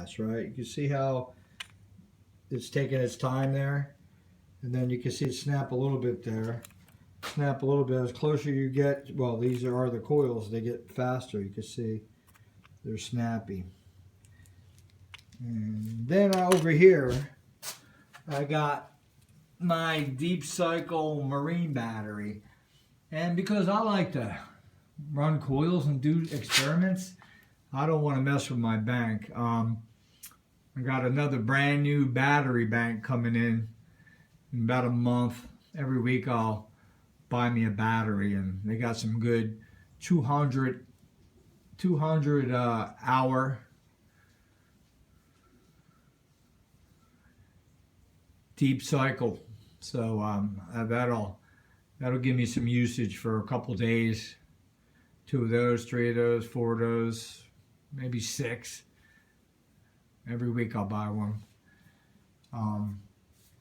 fast, right? You can see how it's taking its time there. And then you can see it snap a little bit there. Snap a little bit. As closer you get, well, these are the coils. They get faster. You can see they're snappy. And then over here, I got my deep cycle marine battery. And because I like to run coils and do experiments, I don't want to mess with my bank. I got another brand new battery bank coming in about a month. Every week I'll buy me a battery, and they got some good 200 hour deep cycle. So that'll give me some usage for a couple days. 2 of those, 3 of those, 4 of those, maybe 6. Every week I'll buy one.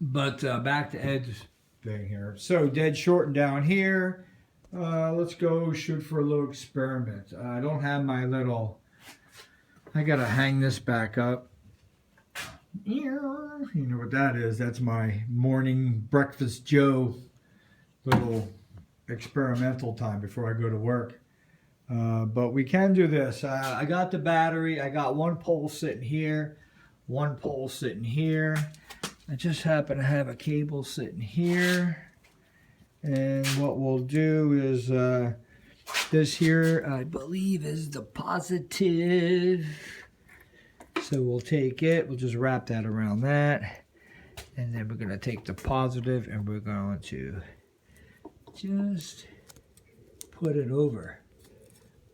But back to Ed's thing here. So dead short and down here. Let's go shoot for a little experiment. I don't have my little, I gotta hang this back up. You know what that is? That's my morning breakfast Joe little experimental time before I go to work. But we can do this. I got the battery. I got one pole sitting here, one pole sitting here. I just happen to have a cable sitting here. And what we'll do is this here, I believe, is the positive. So we'll take it, we'll just wrap that around that. And then we're going to take the positive and we're going to just put it over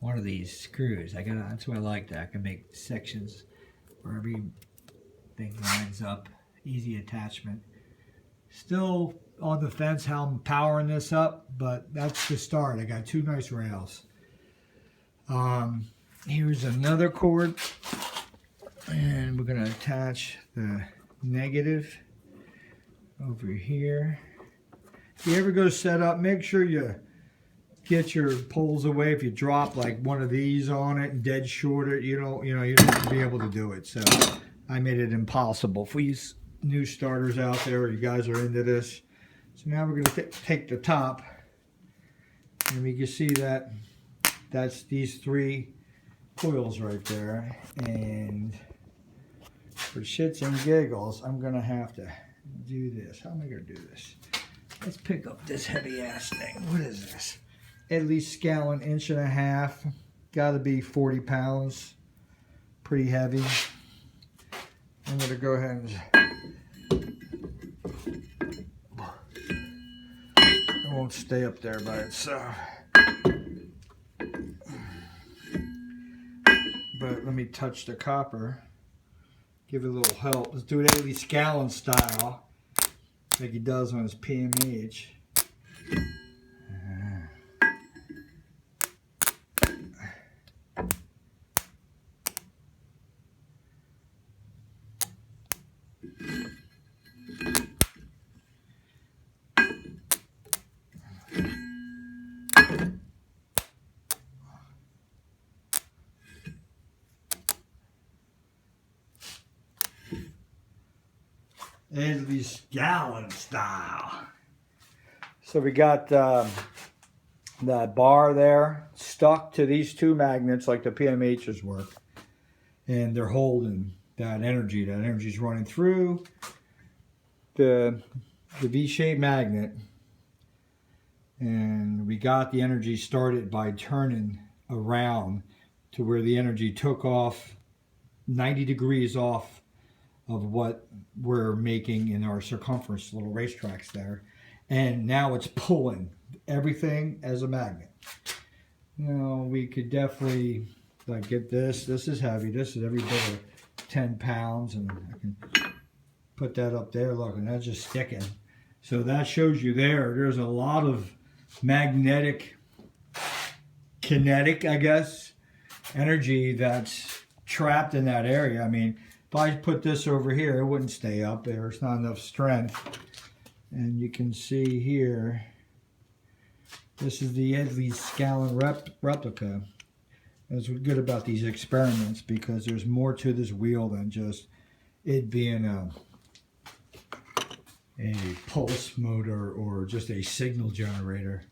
one of these screws. That's why I like that. I can make sections where everything lines up. Easy attachment. Still on the fence how I'm powering this up, but that's the start. I got 2 nice rails. Here's another cord, and we're going to attach the negative over here. If you ever go set up, make sure you get your poles away. If you drop like one of these on it and dead short it, you don't be able to do it. So I made it impossible for you new starters out there, or you guys are into this. So now we're going to take the top, and we can see that that's these 3 coils right there. And for shits and giggles, I'm going to have to do this. How am I going to do this? Let's pick up this heavy ass thing. What is this? Ed Leedskalnin 1.5 inch. Got to be 40 pounds. Pretty heavy. I'm going to go ahead and it won't stay up there by itself. But let me touch the copper. Give it a little help. Let's do it Ed Leedskalnin style, like he does on his PMH. Ed Leedskalnin style. So we got that bar there stuck to these 2 magnets like the PMHs work, and they're holding that energy. That energy is running through the V-shaped magnet, and we got the energy started by turning around to where the energy took off 90 degrees off of what we're making in our circumference little racetracks there, and now it's pulling everything as a magnet. Now we could definitely like get this. This is heavy. This is every bit of 10 pounds, and I can put that up there. Look, and that's just sticking. So that shows you there's a lot of magnetic, kinetic, I guess, energy that's trapped in that area. I mean, if I put this over here, it wouldn't stay up there. It's not enough strength. And you can see here, this is the Ed Leedskalnin replica. That's what's good about these experiments, because there's more to this wheel than just it being a pulse motor or just a signal generator.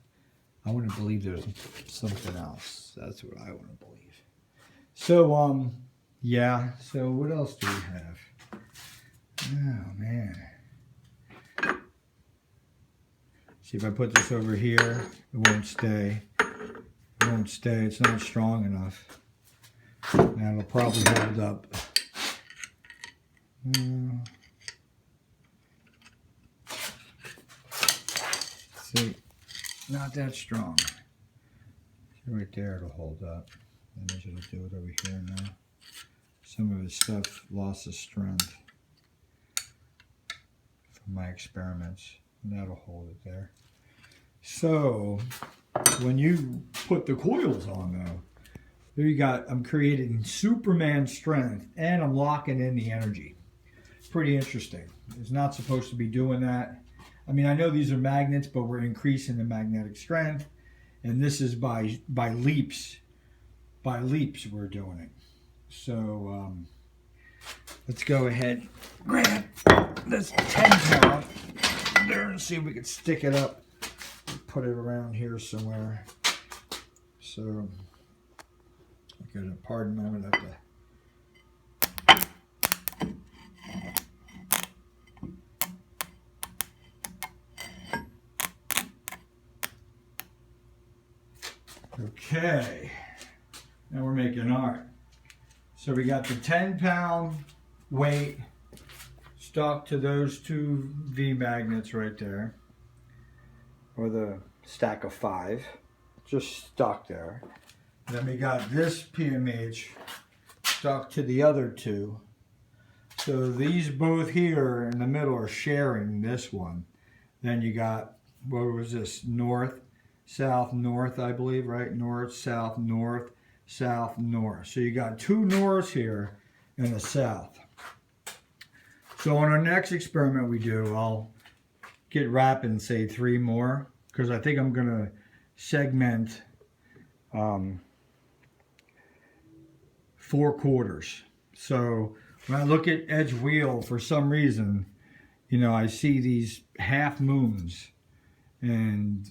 I want to believe there's something else. That's what I want to believe. So, yeah. So what else do we have? Oh, man. See, if I put this over here, it won't stay. It won't stay. It's not strong enough. That'll probably hold up. See, not that strong. See, right there, it'll hold up. And then it'll do it over here now. Some of his stuff lost its strength from my experiments. And that'll hold it there. So, when you put the coils on, though, there you got, I'm creating Superman strength, and I'm locking in the energy. Pretty interesting. It's not supposed to be doing that. I mean, I know these are magnets, but we're increasing the magnetic strength, and this is by leaps. By leaps, we're doing it. So, let's go ahead, grab this 10 pound there and see if we can stick it up. Put it around here somewhere. So, pardon me, I'm gonna have to. Okay, now we're making art. So we got the 10-pound weight stuck to those two V magnets right there, or the stack of 5, just stuck there. And then we got this PMH stuck to the other two. So these both here in the middle are sharing this one. Then you got, what was this, north, south, north, I believe, right? North, south, north, south, north. So you got 2 norths here and a south. So on our next experiment we do, I'll get wrapping, say 3 more, because I think I'm going to segment 4 quarters. So when I look at Ed's wheel, for some reason, you know, I see these half moons. And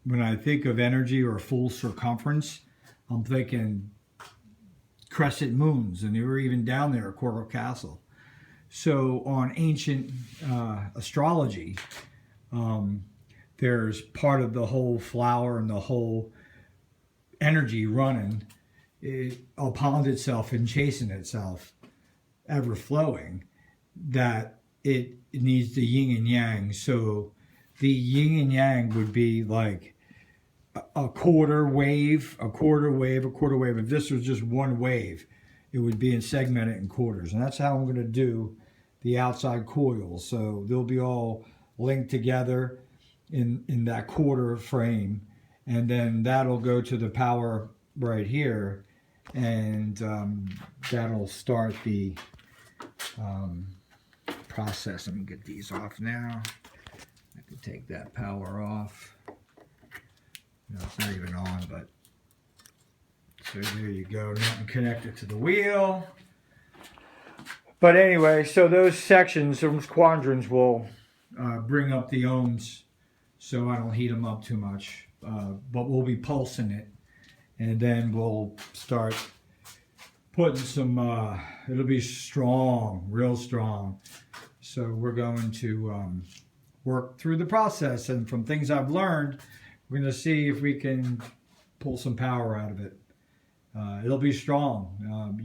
when I think of energy or full circumference, I'm thinking crescent moons. And they were even down there at Coral Castle. So on ancient astrology, there's part of the whole flower and the whole energy running upon itself and chasing itself, ever flowing, that it needs the yin and yang. So the yin and yang would be like a quarter wave, a quarter wave, a quarter wave. If this was just one wave, it would be segmented in quarters. And that's how I'm going to do the outside coils. So they'll be all linked together in that quarter frame. And then that'll go to the power right here. And that'll start the process. Let me get these off now. I can take that power off. No, it's not even on, but so there you go. Nothing connected to the wheel. But anyway, so those sections, those quadrants will bring up the ohms, so I don't heat them up too much. But we'll be pulsing it, and then we'll start putting some, it'll be strong, real strong. So we're going to work through the process, and from things I've learned, we're going to see if we can pull some power out of it. It'll be strong.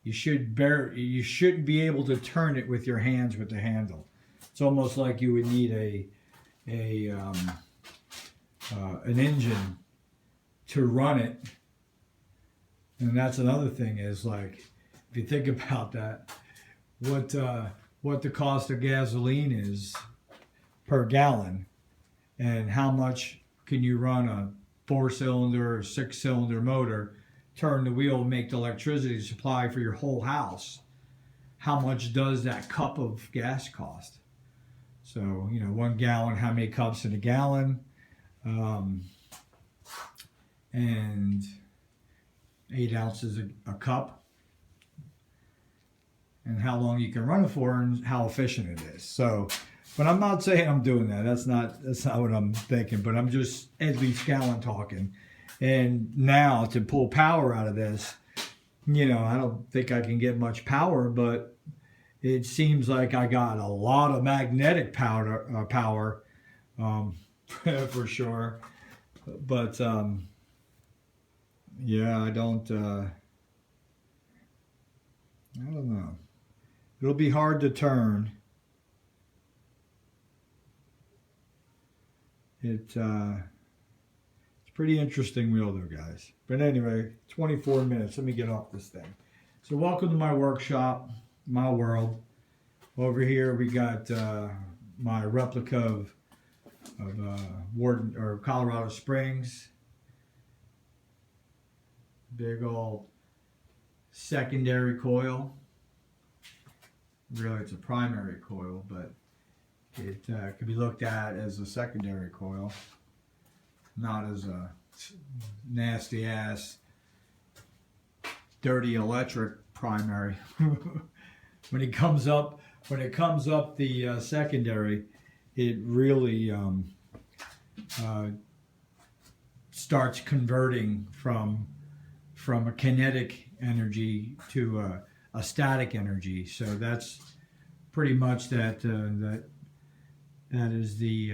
You shouldn't be able to turn it with your hands with the handle. It's almost like you would need an engine to run it. And that's another thing is, like, if you think about that, what the cost of gasoline is per gallon, and how much can you run a 4-cylinder or 6-cylinder motor, turn the wheel, make the electricity supply for your whole house. How much does that cup of gas cost? So, you know, 1 gallon, how many cups in a gallon? And 8 ounces a cup, and how long you can run it for and how efficient it is. So, but I'm not saying I'm doing that. That's not what I'm thinking. But I'm just Ed Leedskalnin talking. And now to pull power out of this, I don't think I can get much power, but it seems like I got a lot of magnetic power, for sure. But yeah, I don't know. It'll be hard to turn. It's pretty interesting wheel though, guys. But anyway, 24 minutes. Let me get off this thing. So welcome to my workshop, my world. Over here we got my replica of Warden or Colorado Springs. Big old secondary coil. Really, it's a primary coil, but it can be looked at as a secondary coil, not as a nasty ass, dirty electric primary. When it comes up the secondary, it really starts converting from a kinetic energy to a static energy. So that's pretty much that is the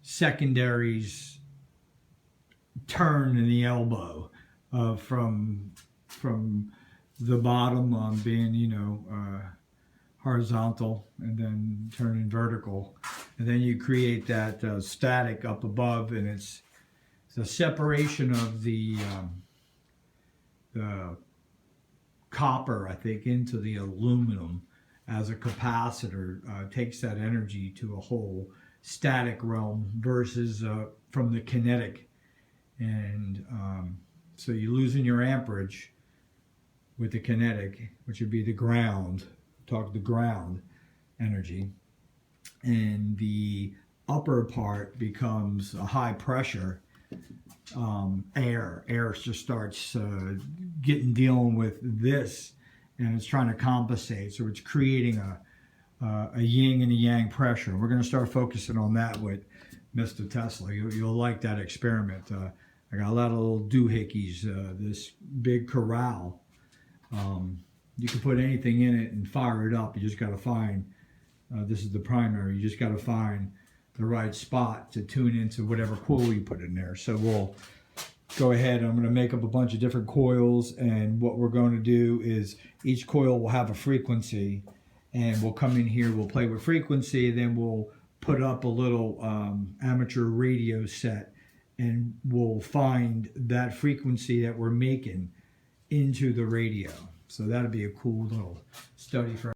secondary's turn in the elbow from the bottom being horizontal and then turning vertical, and then you create that static up above, and it's the separation of the copper, I think, into the aluminum as a capacitor takes that energy to a whole static realm versus from the kinetic, and so you're losing your amperage with the kinetic, which would be the ground, the ground energy, and the upper part becomes a high pressure air just starts dealing with this, and it's trying to compensate, so it's creating a yin and a yang pressure. We're going to start focusing on that with Mr. Tesla. You'll like that experiment. I got a lot of little doohickeys, this big corral. You can put anything in it and fire it up. You just got to find, this is the primary, you just got to find the right spot to tune into whatever coil you put in there. So we'll go ahead, I'm going to make up a bunch of different coils, and what we're going to do is each coil will have a frequency, and we'll come in here, we'll play with frequency, then we'll put up a little amateur radio set, and we'll find that frequency that we're making into the radio. So that'll be a cool little study for